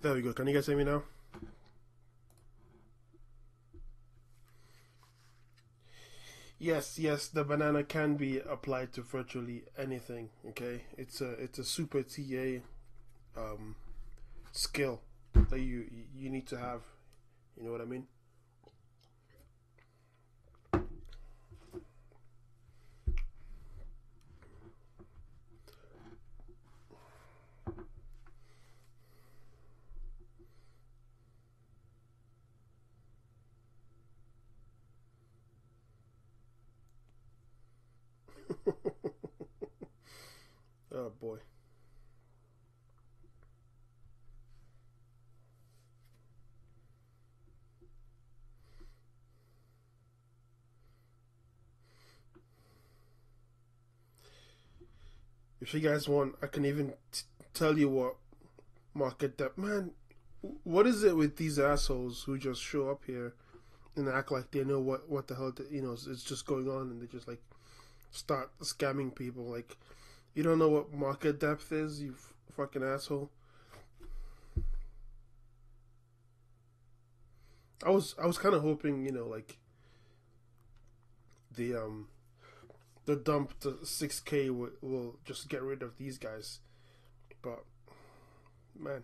There we go. Can you guys hear me now? Yes, yes. The banana can be applied to virtually anything. Okay, it's a super TA um, skill that you need to have. You know what I mean? Oh boy. If you guys want, I can even tell you what market depth. Man, what is it with these assholes who just show up here and act like they know what the hell is just going on, and they just like start scamming people? Like, you don't know what market depth is, you fucking asshole. I was kind of hoping, like the the dump to 6K will just get rid of these guys, but man.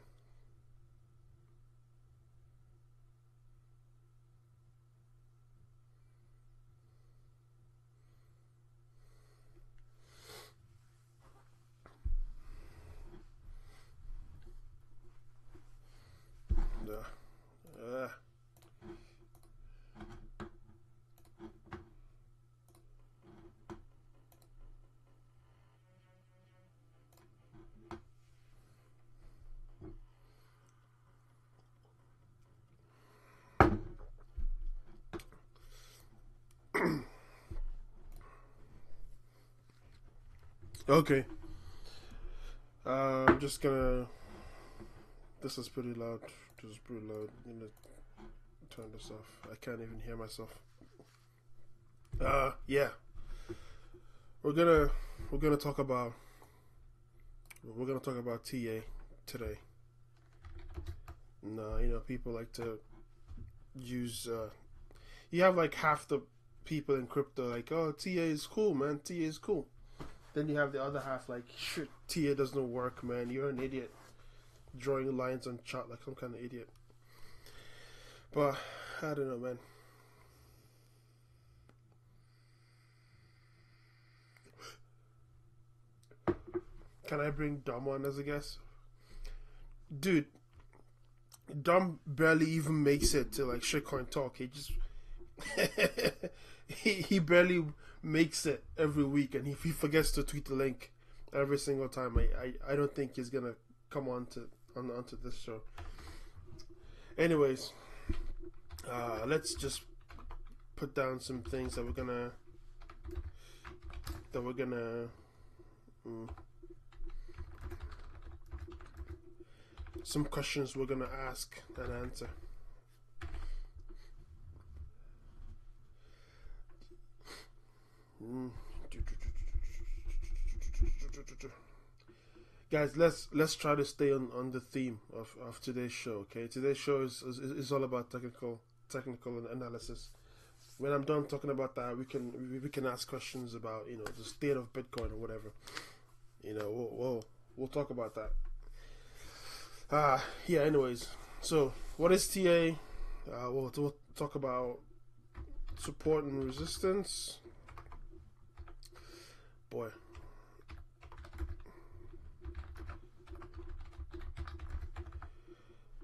Uh, okay. I'm just gonna. This is pretty loud. This is pretty loud. I'm gonna turn this off. I can't even hear myself. Yeah. We're gonna we're gonna talk about we're gonna talk about TA today. No, people like to use. You have like half the people in crypto like, oh, TA is cool, man. TA is cool. Then you have the other half like, shit, TA doesn't work, man. You're an idiot. Drawing lines on chart like some kind of idiot. But I don't know, man. Can I bring Dom on as a guest? Dude, Dom barely even makes it to like shitcoin talk. He just he barely makes it every week, and if he forgets to tweet the link every single time, I don't think he's gonna come onto this show. Anyways, let's just put down some things that we're gonna some questions we're gonna ask and answer. Guys, let's try to stay on the theme of today's show. Okay, today's show is all about technical analysis. When I'm done talking about that, we can ask questions about the state of Bitcoin or whatever. We'll talk about that. Yeah. Anyways, so what is TA? We'll talk about support and resistance. Boy.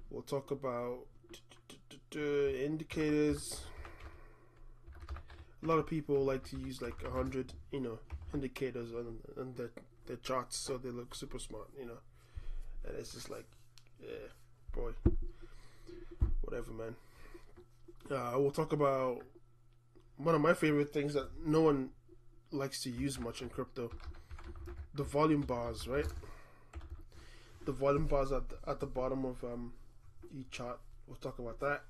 We'll talk about indicators. A lot of people like to use like 100, indicators on their charts, so they look super smart, And it's just like, yeah, boy, whatever, man. We'll talk about one of my favorite things that no one likes to use much in crypto: the volume bars, right? The volume bars at the bottom of each chart. We'll talk about that.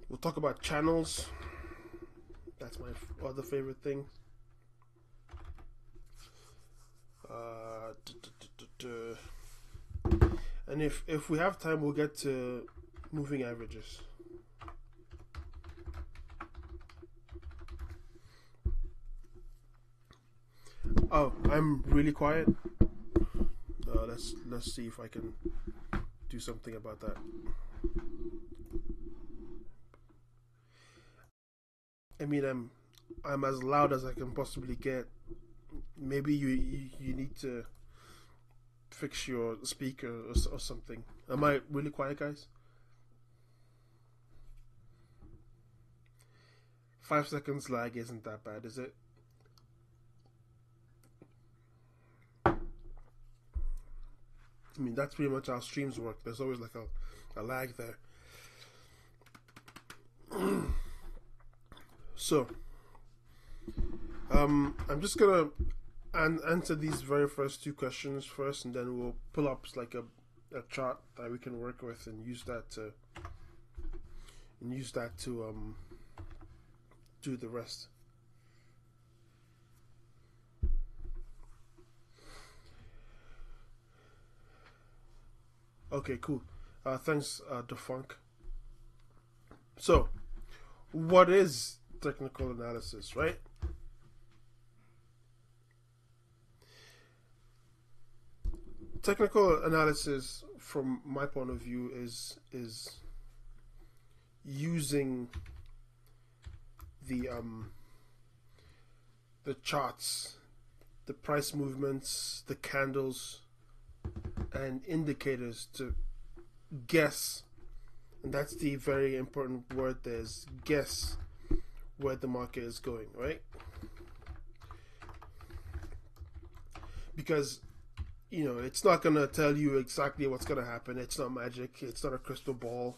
We'll talk about channels. That's my other favorite thing. And if we have time, we'll get to moving averages. Oh, I'm really quiet. Let's see if I can do something about that. I mean, I'm as loud as I can possibly get. Maybe you need to fix your speaker or something. Am I really quiet, guys? 5 seconds lag isn't that bad, is it? I mean, that's pretty much how streams work. There's always like a lag there. So, I'm just gonna answer these very first two questions first, and then we'll pull up like a chart that we can work with and use that to do the rest. Okay, cool. Thanks, Defunk. So, what is technical analysis, right? Technical analysis, from my point of view, is using the charts, the price movements, the candles, and indicators to guess, and that's the very important word there, is guess where the market is going, right? Because it's not gonna tell you exactly what's gonna happen. It's not magic. It's not a crystal ball,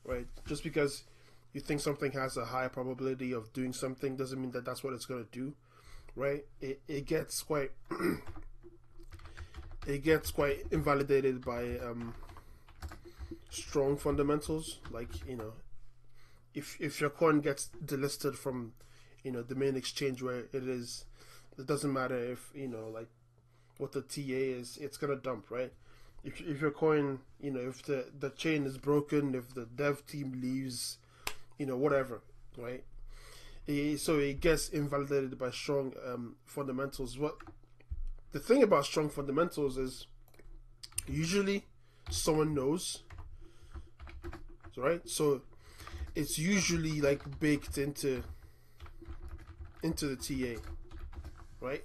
right? Just because you think something has a high probability of doing something doesn't mean that that's what it's gonna do, right? It gets quite invalidated by strong fundamentals. Like, if your coin gets delisted from the main exchange where it is, it doesn't matter if like what the TA is, it's gonna dump, right? If your coin, if the chain is broken, if the dev team leaves, whatever, right? So it gets invalidated by strong fundamentals. What the thing about strong fundamentals is, usually someone knows, right? So it's usually like baked into the TA, right?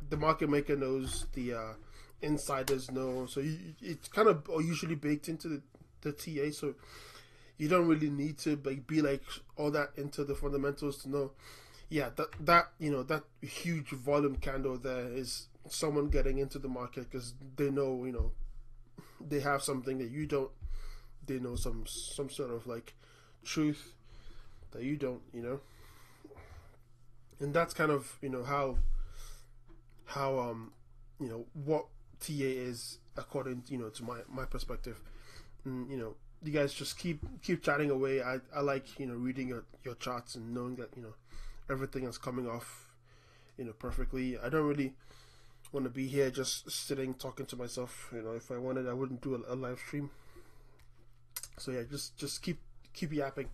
The market maker knows, the insiders know, so it's kind of usually baked into the TA. So you don't really need to be like all that into the fundamentals to know. Yeah, that huge volume candle there is someone getting into the market because they know, they have something that you don't. They know some sort of like truth that you don't, and that's kind of how what TA is according to my perspective. And, you guys just keep chatting away. I like reading your charts and knowing that everything is coming off perfectly. I don't really want to be here just sitting talking to myself. If I wanted, I wouldn't do a live stream. So yeah, just keep yapping.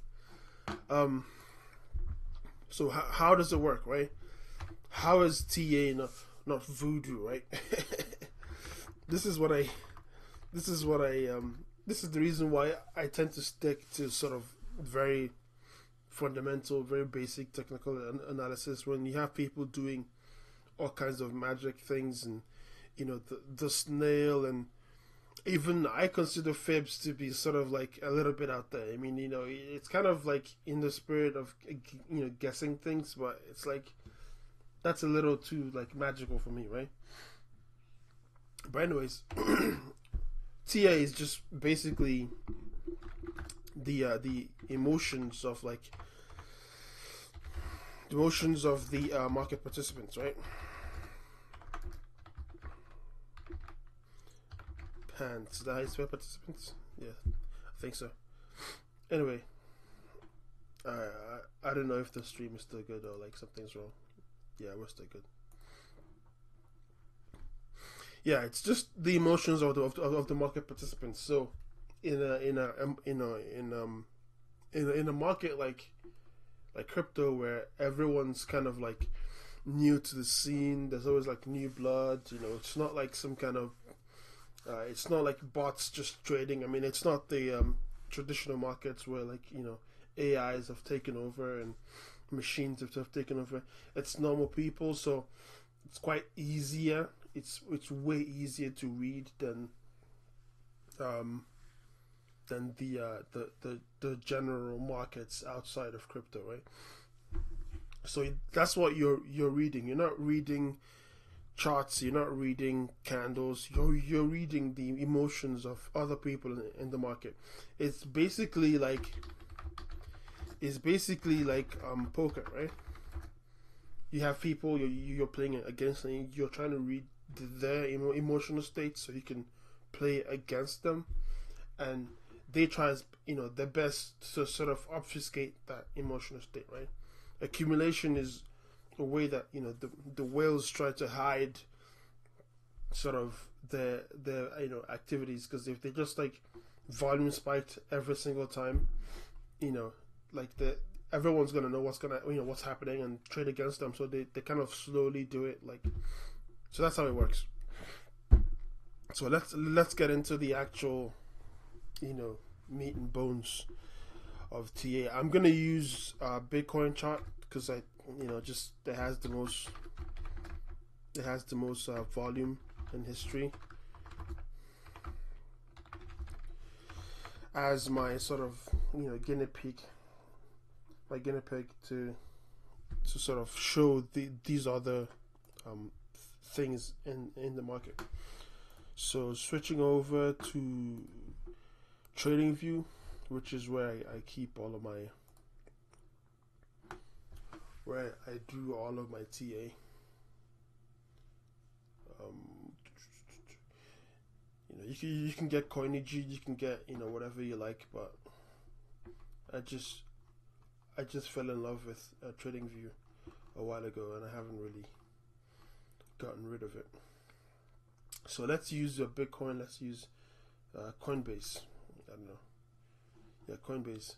So how does it work, right? How is TA not voodoo, right? This is the reason why I tend to stick to sort of very fundamental, very basic technical analysis. When you have people doing all kinds of magic things, and the snail, and even I consider fibs to be sort of like a little bit out there. I mean, it's kind of like in the spirit of guessing things, but it's like that's a little too like magical for me, right? But anyways, TA is just basically the emotions of the market participants, right? Pants. Is that how you spell participants? Yeah, I think so. Anyway, I don't know if the stream is still good or like something's wrong. Yeah, we're still good. yeah, it's just the emotions of the market participants. So in a market like crypto, where everyone's kind of like new to the scene, there's always like new blood. It's not like some kind of it's not like bots just trading. I mean, it's not the traditional markets where like AIs have taken over and machines have taken over. It's normal people, so it's quite easier. It's way easier to read um, than the general markets outside of crypto, right? So that's what you're reading. You're not reading charts. You're not reading candles. You're reading the emotions of other people in the market. It's basically like poker, right? You have people you're playing against, and you're trying to read their emotional states so you can play against them, and they try their best to sort of obfuscate that emotional state, right? Accumulation is a way that the whales try to hide sort of their activities, because if they just like volume spiked every single time, like everyone's gonna know what's happening and trade against them, so they kind of slowly do it, like, so that's how it works. So let's get into the actual meat and bones of TA. I'm gonna use Bitcoin chart because I just it has the most volume in history as my sort of guinea pig to sort of show these other things in the market. So switching over to TradingView, which is where I keep all of my where I do all of my TA. You can get Coinigy, you can get whatever you like, but I just fell in love with TradingView a while ago, and I haven't really gotten rid of it. So let's use Bitcoin. Let's use Coinbase. I don't know. Yeah, Coinbase.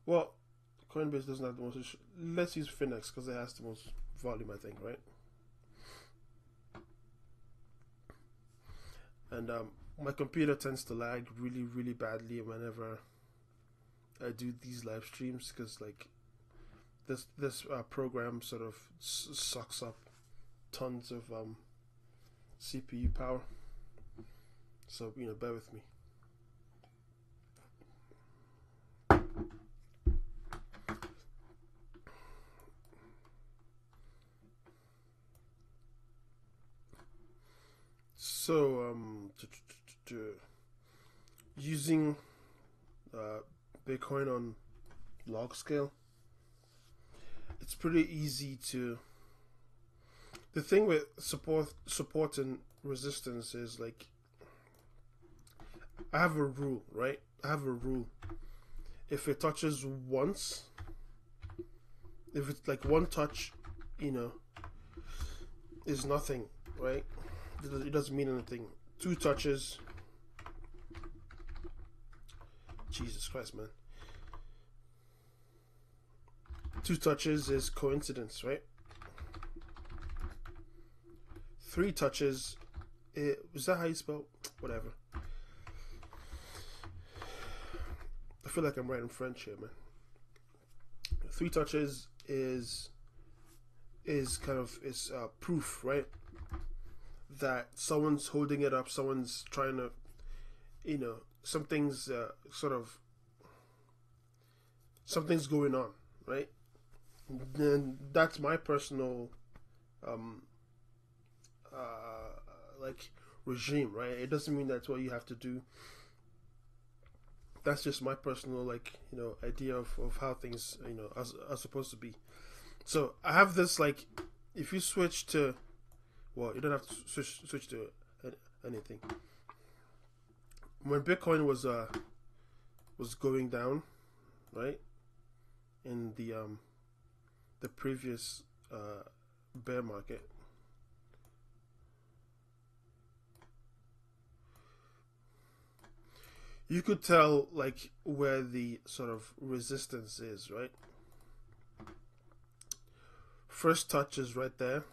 Well, Coinbase doesn't have the most. Let's use Finex because it has the most volume, I think, right? And my computer tends to lag really, really badly whenever I do these live streams, because like this program sort of sucks up tons of CPU power. So bear with me. So using Bitcoin on log scale, it's pretty easy to. The thing with support and resistance is like, I have a rule, right? I have a rule. If it touches once, if it's like one touch, is nothing, right? It doesn't mean anything. Two touches, Jesus Christ, man. Two touches is coincidence, right? Three touches, is that how you spell? Whatever. I feel like I'm writing French here, man. Three touches is kind of proof, right? That someone's holding it up, someone's trying to, something's something's going on, right? Then that's my personal like regime, right? It doesn't mean that's what you have to do. That's just my personal idea of how things are supposed to be. So I have this, like, if you switch to, well, you don't have to switch to anything. When Bitcoin was going down, right, in the previous bear market, you could tell like where the sort of resistance is, right? First touch is right there,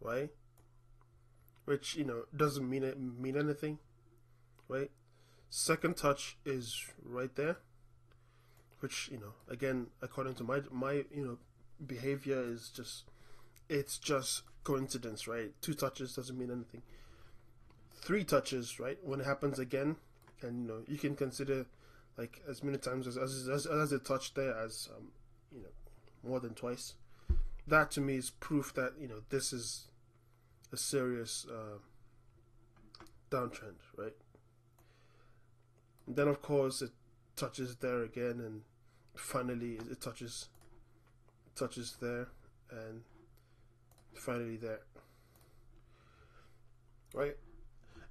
right? Which, you know, doesn't mean anything, right? Second touch is right there, which, you know, again, according to my you know, behavior is just, it's just coincidence, right? Two touches doesn't mean anything. Three touches, right? When it happens again, and you know, you can consider like as many times as a touch there as you know, more than twice. That to me is proof that, you know, this is a serious downtrend, right? And then of course it touches there again, and finally it touches there, and finally there, right?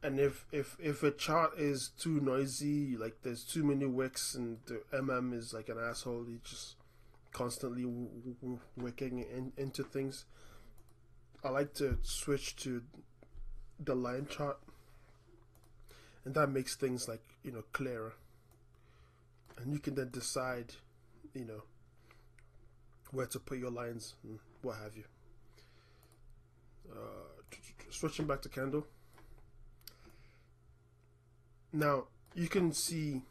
And if a chart is too noisy, like there's too many wicks and the is like an asshole, he just constantly wicking into things, I like to switch to the line chart, and that makes things like, you know, clearer, and you can then decide, you know, where to put your lines and what have you. Switching back to candle. Now you can see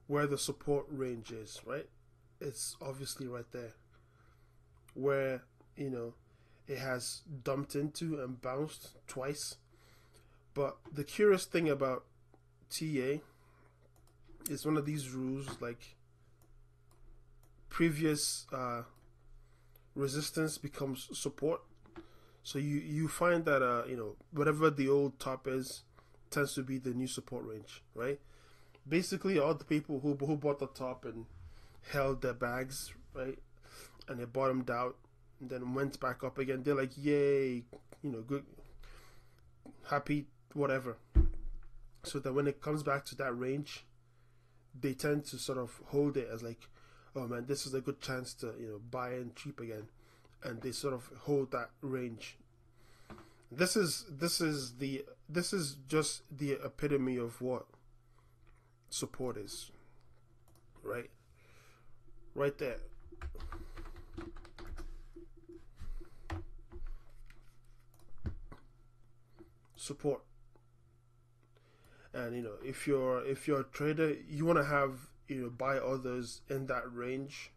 where the support range is, right? It's obviously right there, where, you know, it has dumped into and bounced twice. But the curious thing about TA is one of these rules, like previous resistance becomes support. So you find that you know, whatever the old top is tends to be the new support range, right? Basically, all the people who bought the top and held their bags, right, and they bottomed out and then went back up again, they're like, yay, you know, good, happy, whatever. So that when it comes back to that range, they tend to sort of hold it as like, oh man, this is a good chance to, you know, buy in cheap again, and they sort of hold that range. This is just the epitome of what support is, right? Right there. Support. And you know, if you're a trader, you want to have, you know, buy others in that range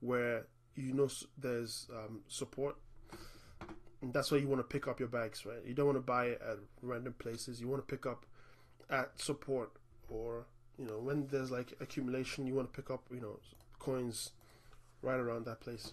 where you know there's support, and that's why you want to pick up your bags, right? You don't want to buy it at random places. You want to pick up at support, or you know, when there's like accumulation, you want to pick up, you know, coins right around that place.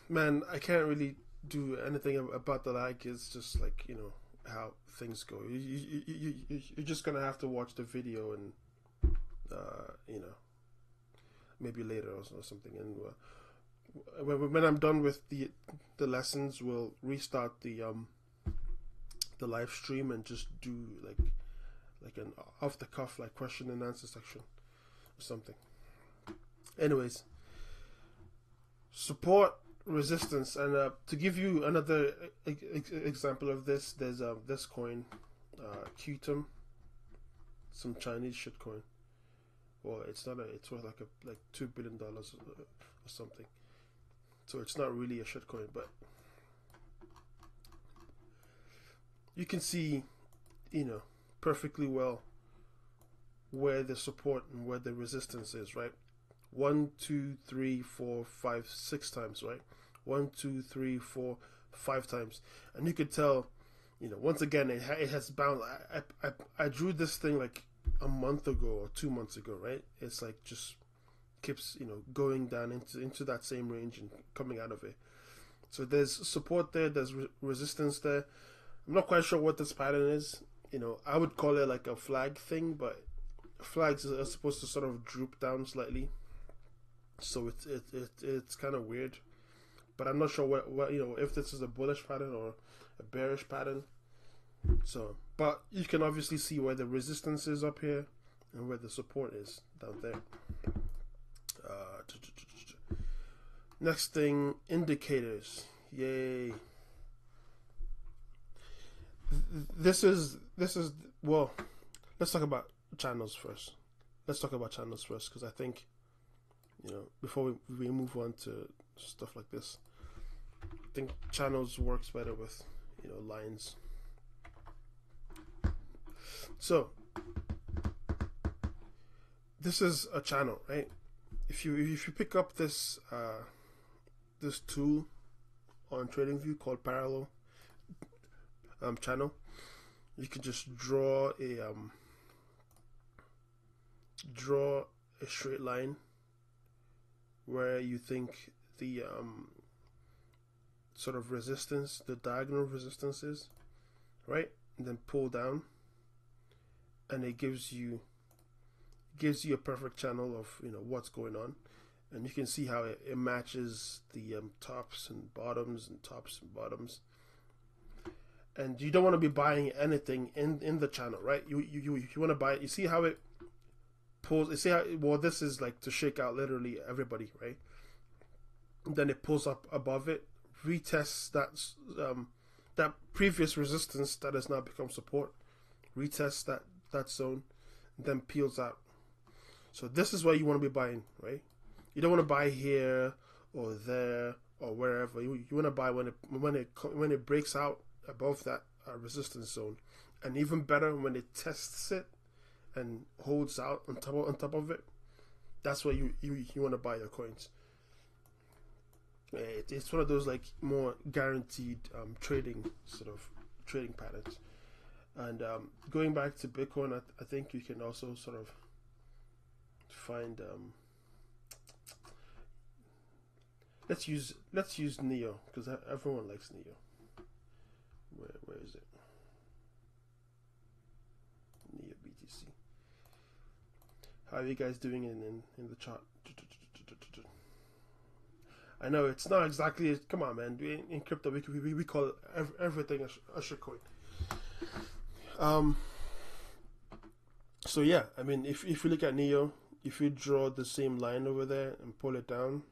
Man, I can't really do anything about the lag. It's just like, you know, how things go. You're just gonna have to watch the video, and you know, maybe later or something. And when I'm done with the lessons, we'll restart the live stream and just do like an off the cuff like question and answer section or something. Anyways, support, resistance, and to give you another example of this, there's this coin, Qtum, some Chinese shitcoin. Well, it's not it's worth like $2 billion or something. So it's not really a shitcoin, but you can see, you know, perfectly well where the support and where the resistance is, right? 1, 2, 3, 4, 5, 6 times, right? 1, 2, 3, 4, 5 times, and you could tell, you know, once again it has bounced. I drew this thing like a month ago or 2 months ago, right? It's like just keeps, you know, going down into that same range and coming out of it. So there's support there, there's resistance there. I'm not quite sure what this pattern is. You know, I would call it like a flag thing, but flags are supposed to sort of droop down slightly. So it's kind of weird, but I'm not sure what, you know, if this is a bullish pattern or a bearish pattern. So, but you can obviously see where the resistance is up here and where the support is down there. Next thing, indicators. Yay. This is well. Let's talk about channels first. Because I think, before we move on to stuff like this, I think channels works better with lines. So this is a channel, right? If you pick up this this tool on TradingView called Parallel channel, you can just draw a straight line where you think the sort of resistance, the diagonal resistance is, right? And then pull down, and it gives you a perfect channel of what's going on, and you can see how it matches the tops and bottoms and tops and bottoms. And you don't want to be buying anything in the channel, right? You want to buy it. You see how it pulls. You see how this is like to shake out literally everybody, right? And then it pulls up above it, retests that previous resistance that has now become support, retests that zone, and then peels out. So this is where you want to be buying, right? You don't want to buy here or there or wherever. You want to buy when it breaks out above that resistance zone, and even better when it tests it and holds out on top of it. That's where you want to buy your coins. It's one of those like more guaranteed trading patterns. And going back to Bitcoin, I think you can also sort of find let's use Neo, because everyone likes Neo. Where is it? Neo BTC. How are you guys doing in the chart? I know it's not exactly. Come on, man. In crypto, we call everything a shitcoin. So yeah, I mean, if you look at Neo, if you draw the same line over there and pull it down,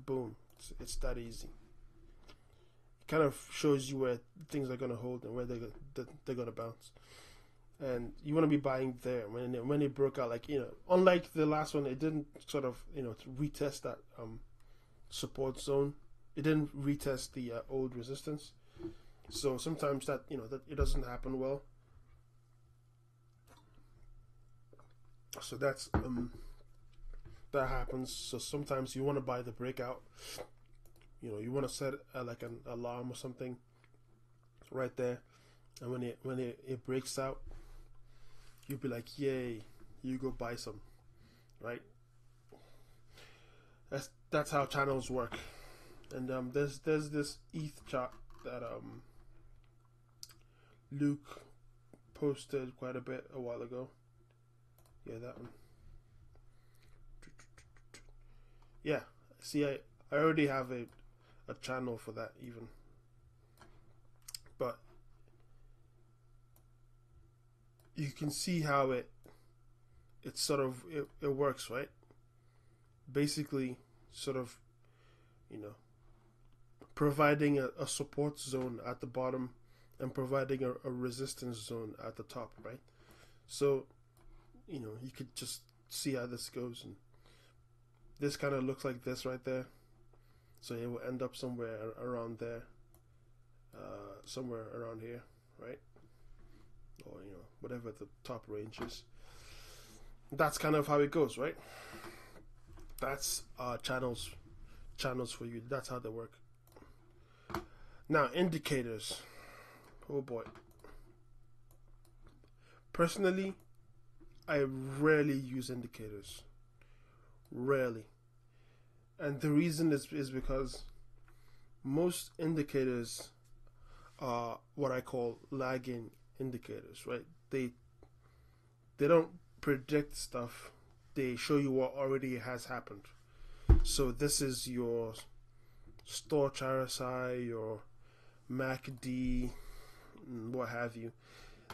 boom, it's that easy. It kind of shows you where things are gonna hold and where they're gonna bounce, and you want to be buying there when it broke out. Like unlike the last one, it didn't sort of retest that support zone. It didn't retest the old resistance. So sometimes that that it doesn't happen well. So that's that happens. So sometimes you want to buy the breakout. You want to set like an alarm or something right there, and when it breaks out, you'll be like, yay, you go buy some, right? That's how channels work. And there's this ETH chart that Luke posted quite a bit a while ago. Yeah, that one. Yeah, see, I already have a channel for that even. But you can see how it works, right? Basically, sort of, providing a support zone at the bottom and providing a resistance zone at the top, right? So, you could just see how this goes, and this kind of looks like this right there. So it will end up somewhere around there, somewhere around here, right? Or whatever the top range is. That's kind of how it goes, right? That's channels for you. That's how they work. Now, indicators. Oh boy. Personally, I rarely use indicators. Rarely. And the reason is because most indicators are what I call lagging indicators, right? They don't predict stuff. They show you what already has happened. So this is your Storch RSI, your MACD, what have you.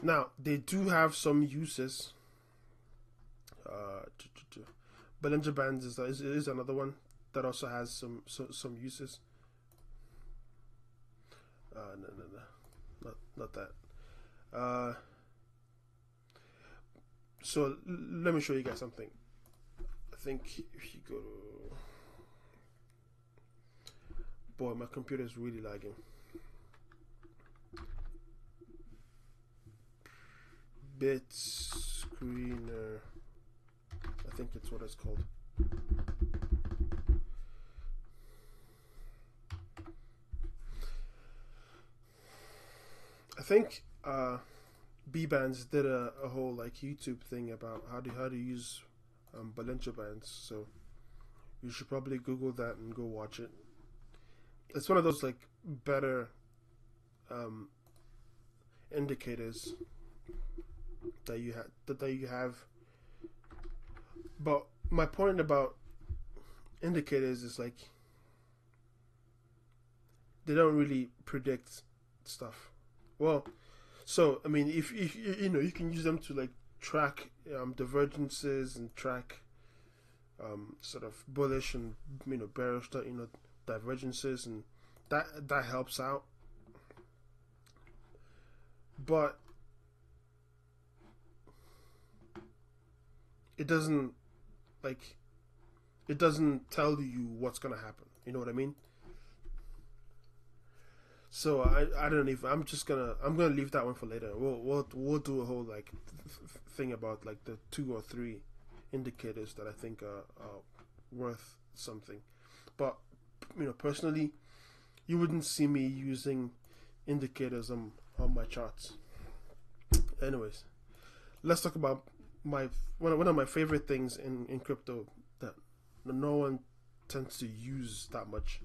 Now, they do have some uses. Bollinger Bands is another one that also has some uses. No, not that. Uh, so let me show you guys something. I think if you go to, boy, my computer is really lagging. Bit Screener, I think it's what it's called. I think B-Bands did a whole like YouTube thing about how to use Bollinger Bands, so you should probably Google that and go watch it. It's one of those like better indicators that you have. But my point about indicators is like they don't really predict stuff. Well, so I mean, if you know, you can use them to like track divergences and track sort of bullish and bearish divergences, and that helps out. But it doesn't tell you what's gonna happen. You know what I mean? So I don't even. I'm gonna leave that one for later. We'll do a whole like thing about like the 2 or 3 indicators that I think are worth something. But personally, you wouldn't see me using indicators on my charts. Anyways, let's talk about one of my favorite things in crypto that no one tends to use that much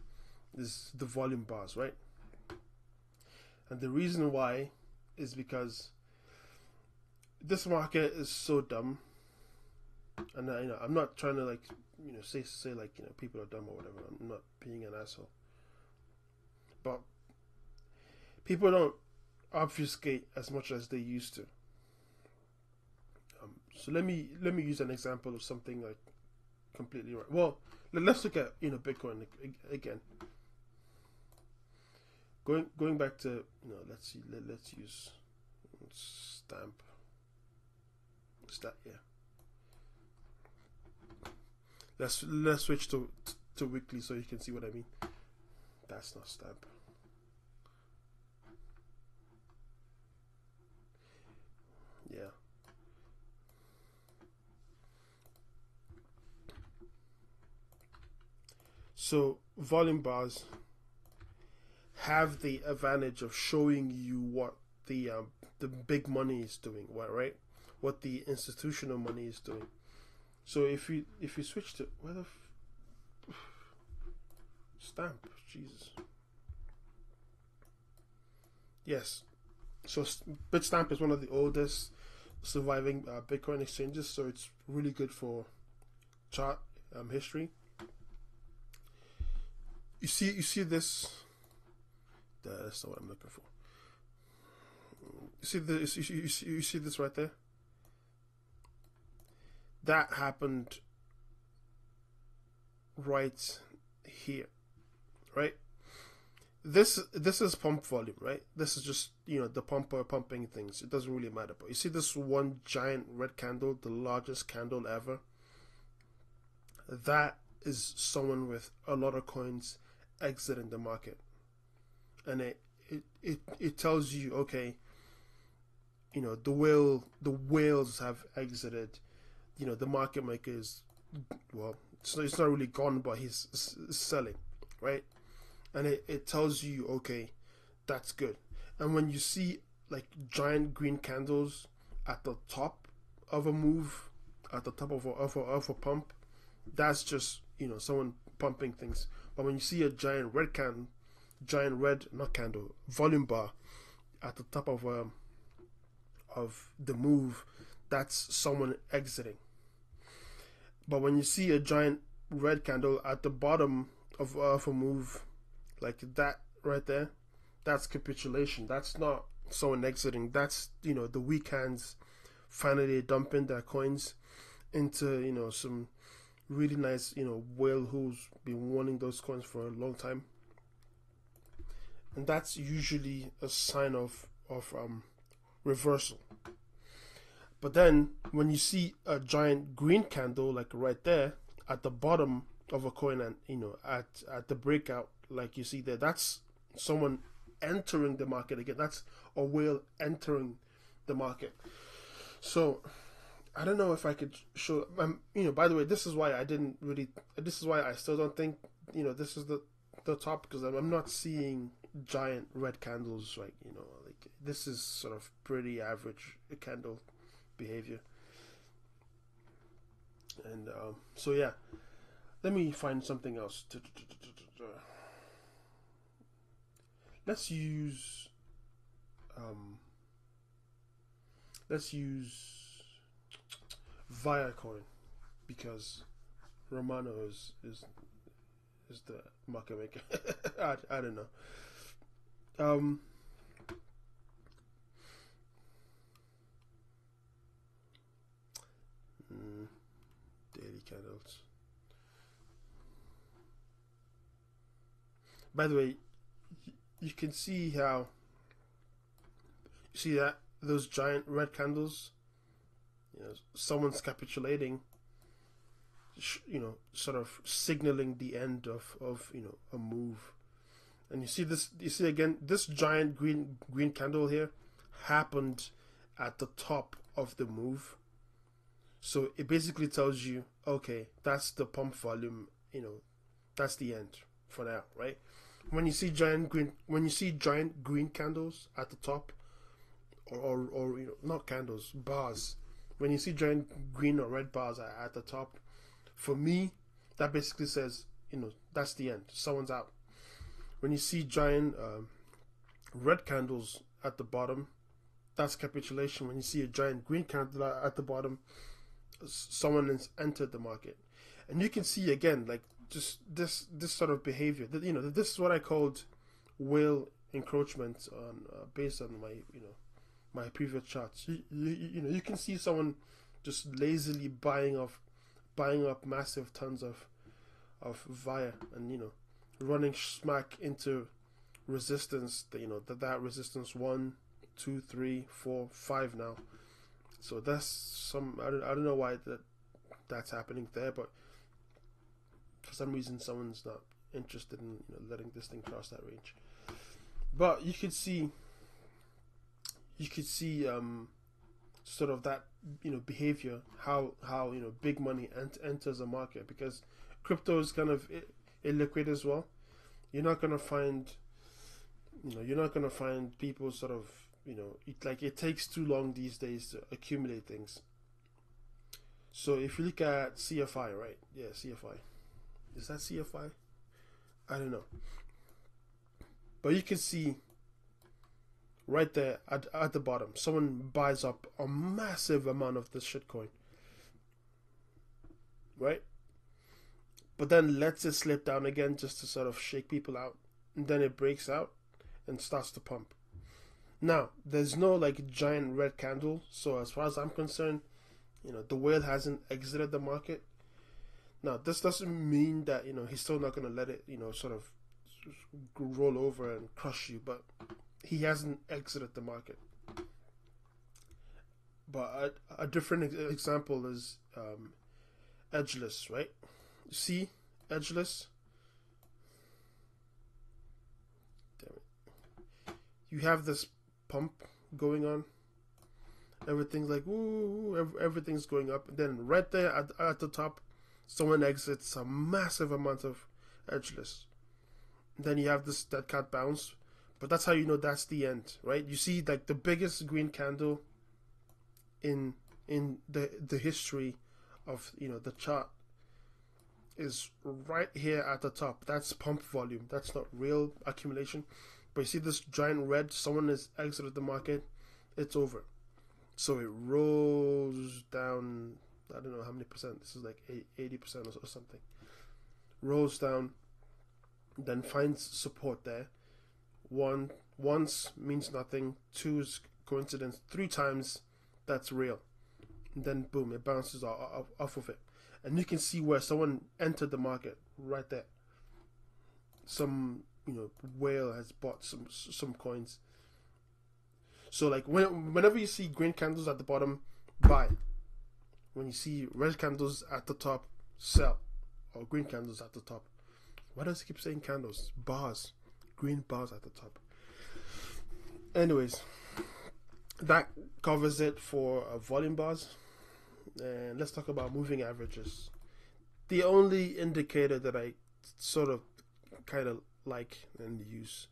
is the volume bars, right? And the reason why is because this market is so dumb, and I'm not trying to say like people are dumb or whatever. I'm not being an asshole, but people don't obfuscate as much as they used to. So let me use an example of something like completely right. Well, let's look at Bitcoin again. Going back to let's see, let's use stamp. Yeah. Let's switch to weekly so you can see what I mean. That's not stamp. Yeah. So volume bars have the advantage of showing you what the big money is doing, right? What the institutional money is doing. So if you switch to where the stamp, Jesus. Yes. So Bitstamp is one of the oldest surviving Bitcoin exchanges, so it's really good for chart history. You see this. That's not what I'm looking for. You see this? You see this right there? That happened right here, right? This is pump volume, right? This is just the pumper pumping things. It doesn't really matter. But you see this one giant red candle, the largest candle ever. That is someone with a lot of coins exiting the market, and it tells you, okay, the whales have exited. The market maker is, well, it's not really gone, but he's selling, right? And it tells you, okay, that's good. And when you see like giant green candles at the top of a move, at the top of a pump, that's just someone pumping things. But when you see a giant red not candle volume bar at the top of the move, that's someone exiting. But when you see a giant red candle at the bottom of a move like that right there, that's capitulation. That's not someone exiting. That's the weak hands finally dumping their coins into some really nice, whale who's been wanting those coins for a long time, and that's usually a sign of reversal. But then when you see a giant green candle like right there at the bottom of a coin, and at the breakout like you see there, that's someone entering the market again. That's a whale entering the market. So I don't know if I could show. By the way, this is why I didn't really. This is why I still don't think this is the top, because I'm not seeing giant red candles. Like like this is sort of pretty average candle behavior. And so yeah, let me find something else. Let's use let's use Viacoin, because Romano is the market maker. I don't know. Daily candles. By the way, you can see how you see that those giant red candles. Someone's capitulating. Sort of signaling the end of a move. And you see this. You see again, this giant green candle here happened at the top of the move. So it basically tells you, okay, that's the pump volume. That's the end for now, right? When you see giant green candles at the top, or not candles, bars. When you see giant green or red bars at the top, for me, that basically says, that's the end. Someone's out. When you see giant red candles at the bottom, that's capitulation. When you see a giant green candle at the bottom, someone has entered the market. And you can see again, like just this sort of behavior. This is what I called whale encroachment on based on my my previous charts. You can see someone just lazily buying up massive tons of VIA, and running smack into resistance. That resistance 1, 2, 3, 4, 5 now. So that's I don't know why that's happening there, but for some reason someone's not interested in letting this thing cross that range. But you could see sort of that behavior, how big money enters a market, because crypto is kind of illiquid as well. You're not gonna find people sort of it takes too long these days to accumulate things. So if you look at CFI, right? Yeah, CFI. Is that CFI? I don't know. But you can see right there at the bottom, someone buys up a massive amount of this shitcoin, right? But then lets it slip down again just to sort of shake people out, and then it breaks out and starts to pump. Now, there's no giant red candle, so as far as I'm concerned, the whale hasn't exited the market. Now, this doesn't mean that he's still not going to let it sort of roll over and crush you, but he hasn't exited the market. But a different example is Edgeless, right? See, Edgeless. Damn it. You have this pump going on. Everything's like, ooh, everything's going up. And then right there at the top, someone exits a massive amount of Edgeless. And then you have this dead cat bounce. But that's how you know that's the end, right? You see the biggest green candle in the history of the chart is right here at the top. That's pump volume. That's not real accumulation. But you see this giant red, someone has exited the market, it's over. So it rolls down, I don't know how many percent, this is like 80% or something. Rolls down, then finds support there. Once means nothing, 2 is coincidence, 3 times that's real. And then boom, it bounces off of it. and you can see where someone entered the market right there. Some whale has bought some coins. So like whenever you see green candles at the bottom, buy. When you see red candles at the top, sell. Or green candles at the top. Why does it keep saying candles? Bars. Green bars at the top. Anyways, that covers it for volume bars. And let's talk about moving averages. The only indicator that I sort of kind of like and use,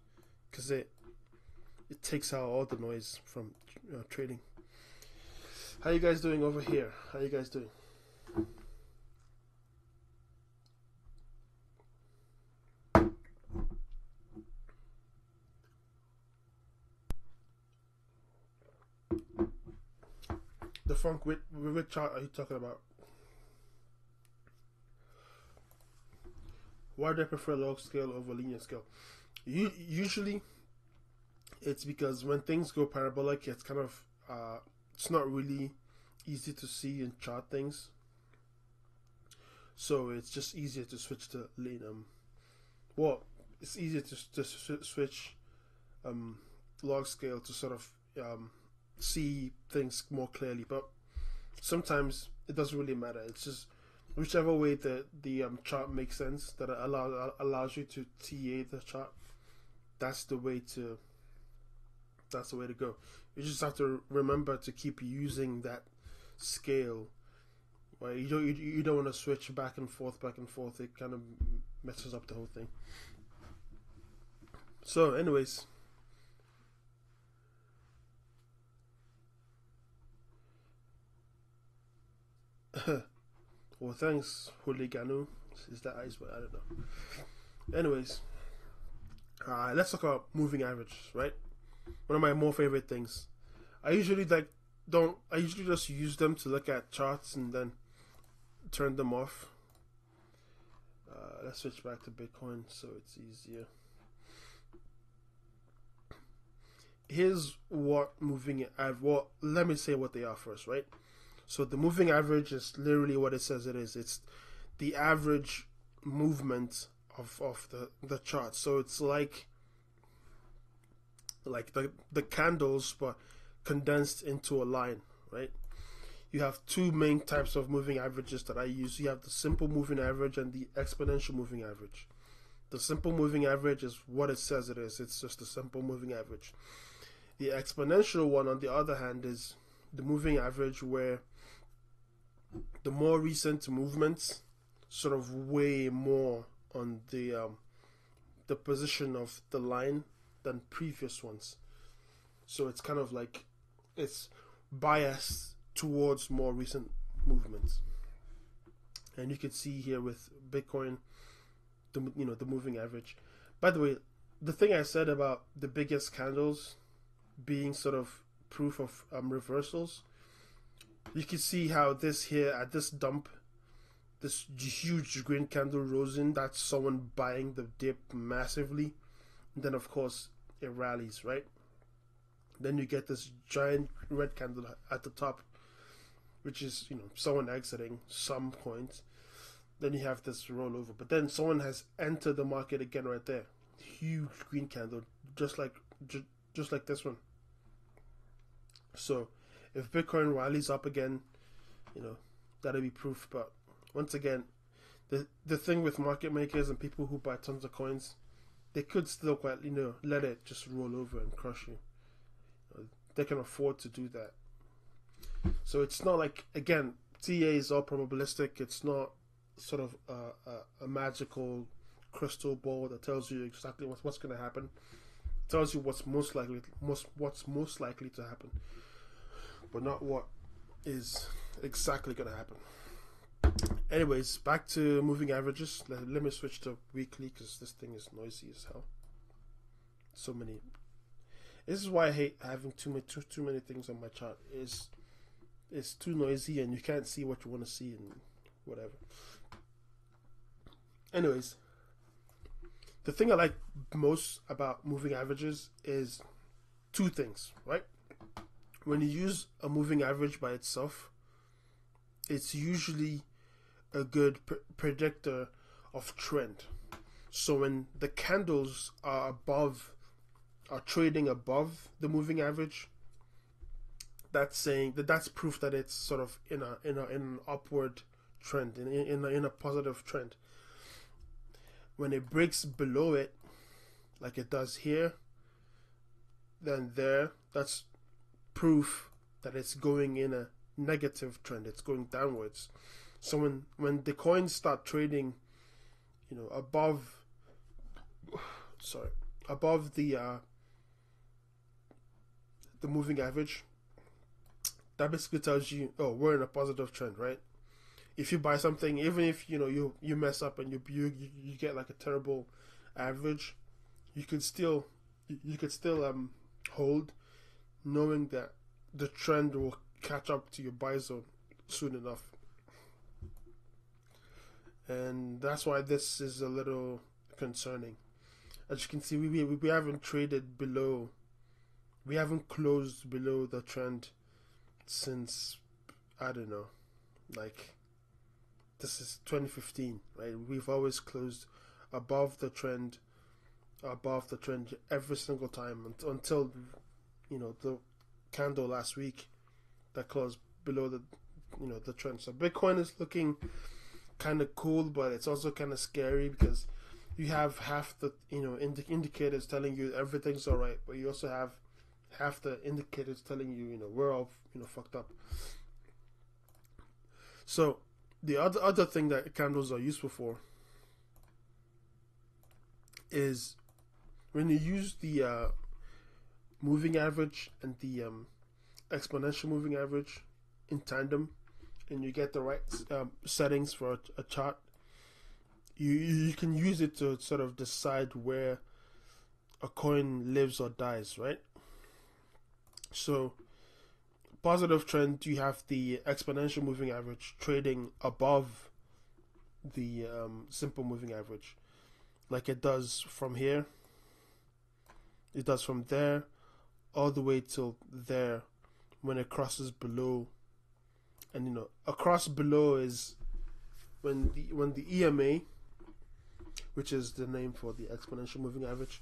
because it takes out all the noise from trading. How you guys doing over here? How you guys doing? The funk, which chart are you talking about? Why do I prefer log scale over linear scale? Usually, it's because when things go parabolic, it's kind of it's not really easy to see and chart things. So it's just easier to switch to linear. Well, it's easier to switch log scale to sort of see things more clearly, but sometimes it doesn't really matter. It's just whichever way the chart makes sense, that allows you to TA the chart. That's the way to go. You just have to remember to keep using that scale. Right? You don't want to switch back and forth. It kind of messes up the whole thing. So, anyways. Well, thanks, Huliganu. Is that ice? But I don't know. Anyways, let's talk about moving averages, right? One of my more favorite things. I usually just use them to look at charts and then turn them off. Let's switch back to Bitcoin so it's easier. Here's what moving average. Well, let me say what they are first, right? So the moving average is literally what it says it is. It's the average movement of the chart. So it's like the candles, but condensed into a line, right? You have two main types of moving averages that I use. You have the simple moving average and the exponential moving average. The simple moving average is what it says it is. It's just a simple moving average. The exponential one, on the other hand, is the moving average where the more recent movements sort of weigh more on the position of the line than previous ones. So it's kind of like it's biased towards more recent movements. And you can see here with Bitcoin, the moving average. By the way, the thing I said about the biggest candles being sort of proof of reversals, you can see how this here at this dump, this huge green candle rose in. That's someone buying the dip massively. And then of course it rallies, right? Then you get this giant red candle at the top, which is someone exiting some coins. Then you have this rollover, but then someone has entered the market again right there. Huge green candle, just like this one. So if Bitcoin rallies up again, that'll be proof. But once again, the thing with market makers and people who buy tons of coins, they could still quite let it just roll over and crush you. They can afford to do that. So it's not like, again, TA is all probabilistic. It's not sort of a magical crystal ball that tells you exactly what's going to happen. It tells you what's most likely to happen, but not what is exactly going to happen. Anyways, back to moving averages. Let me switch to weekly because this thing is noisy as hell. So many. This is why I hate having too many things on my chart. It's too noisy and you can't see what you want to see and whatever. Anyways, the thing I like most about moving averages is two things, right? When you use a moving average by itself, it's usually a good predictor of trend. So when the candles are trading above the moving average, that's saying that's proof that it's sort of in an upward trend, in a positive trend. When it breaks below it, like it does here, then that's proof that it's going in a negative trend. It's going downwards. So when the coins start trading, above the moving average, that basically tells you, oh, we're in a positive trend, right? If you buy something, even if you mess up and you get like a terrible average, you could still hold, knowing that the trend will catch up to your buy zone soon enough. And that's why this is a little concerning. As you can see, we haven't traded below, we haven't closed below the trend since, I don't know, like, this is 2015, right? We've always closed above the trend every single time until the candle last week that closed below the trend. So Bitcoin is looking kind of cool, but it's also kind of scary because you have half the indicators telling you everything's all right, but you also have half the indicators telling you we're all fucked up. So the other thing that candles are useful for is when you use the moving average and the exponential moving average in tandem, and you get the right settings for a chart, you can use it to sort of decide where a coin lives or dies, right? So positive trend, you have the exponential moving average trading above the simple moving average, like it does from here, it does from there all the way till there when it crosses below. And across below is when the EMA, which is the name for the exponential moving average,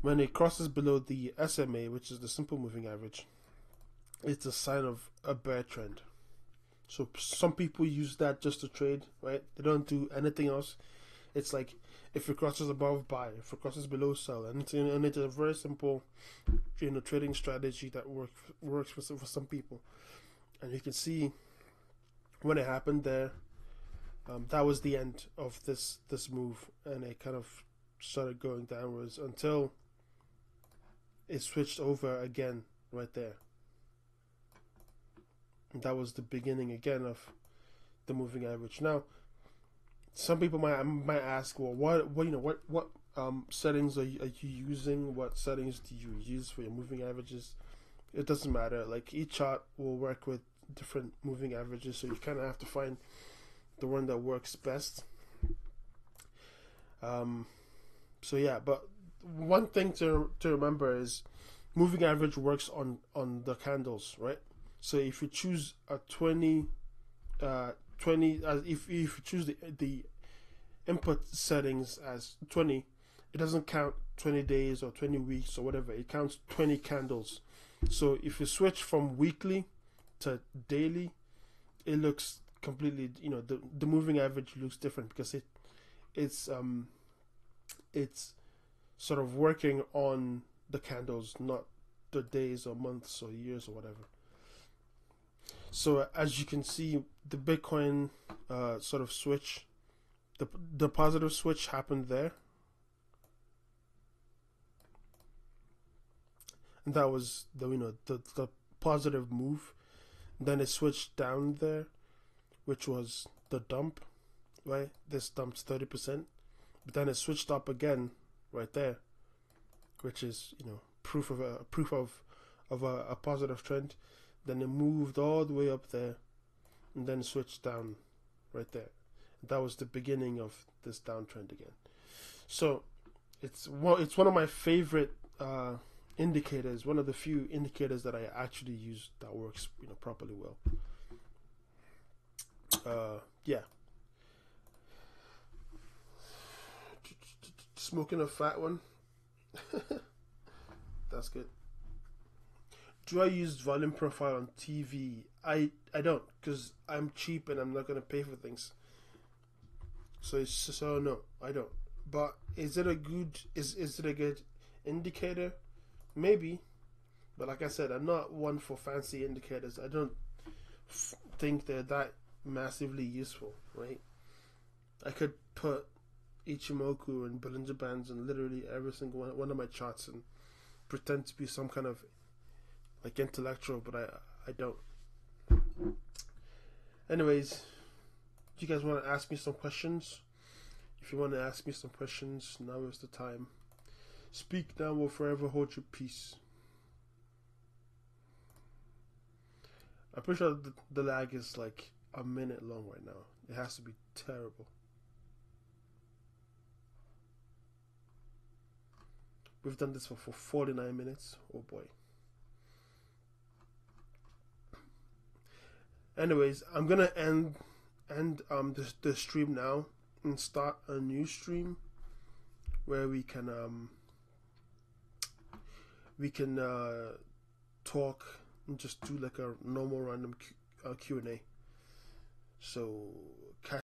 when it crosses below the SMA, which is the simple moving average, it's a sign of a bear trend. So some people use that just to trade, right? They don't do anything else. It's like, if it crosses above, buy. If it crosses below, sell. And it's a very simple, trading strategy that works for some people. And you can see when it happened there, that was the end of this move, and it kind of started going downwards until it switched over again right there. And that was the beginning again of the moving average. Now, some people might ask, well, what settings are you using? What settings do you use for your moving averages? It doesn't matter. Like, each chart will work with different moving averages, so you kind of have to find the one that works best. So yeah, but one thing to remember is moving average works on the candles, right? So if you choose a 20 if you choose the input settings as 20, it doesn't count 20 days or 20 weeks or whatever. It counts 20 candles. So if you switch from weekly to daily, it looks completely, the moving average looks different because it's sort of working on the candles, not the days or months or years or whatever. So as you can see, the Bitcoin sort of switch, the positive switch happened there, and that was the positive move. Then it switched down there, which was the dump, right? This dumped 30%, but then it switched up again right there, which is proof of a positive trend. Then it moved all the way up there, and then switched down right there. That was the beginning of this downtrend again. So it's one of my favorite indicators, one of the few indicators that I actually use that works properly well. Yeah. Smoking a fat one. That's good. Do I use volume profile on TV? I don't, because I'm cheap and I'm not gonna pay for things. So no, I don't. But is it a good indicator? Maybe. But like I said, I'm not one for fancy indicators. I don't think they're that massively useful, right? I could put Ichimoku and Bollinger Bands and literally every single one of my charts and pretend to be some kind of like intellectual, but I don't. Anyways, do you guys want to ask me some questions? If you want to ask me some questions, now is the time. Speak now or forever hold your peace. I'm pretty sure the lag is like a minute long right now. It has to be terrible. We've done this for 49 minutes. Oh boy. Anyways, I'm gonna end the stream now and start a new stream where we can talk and just do like a normal random Q&A. So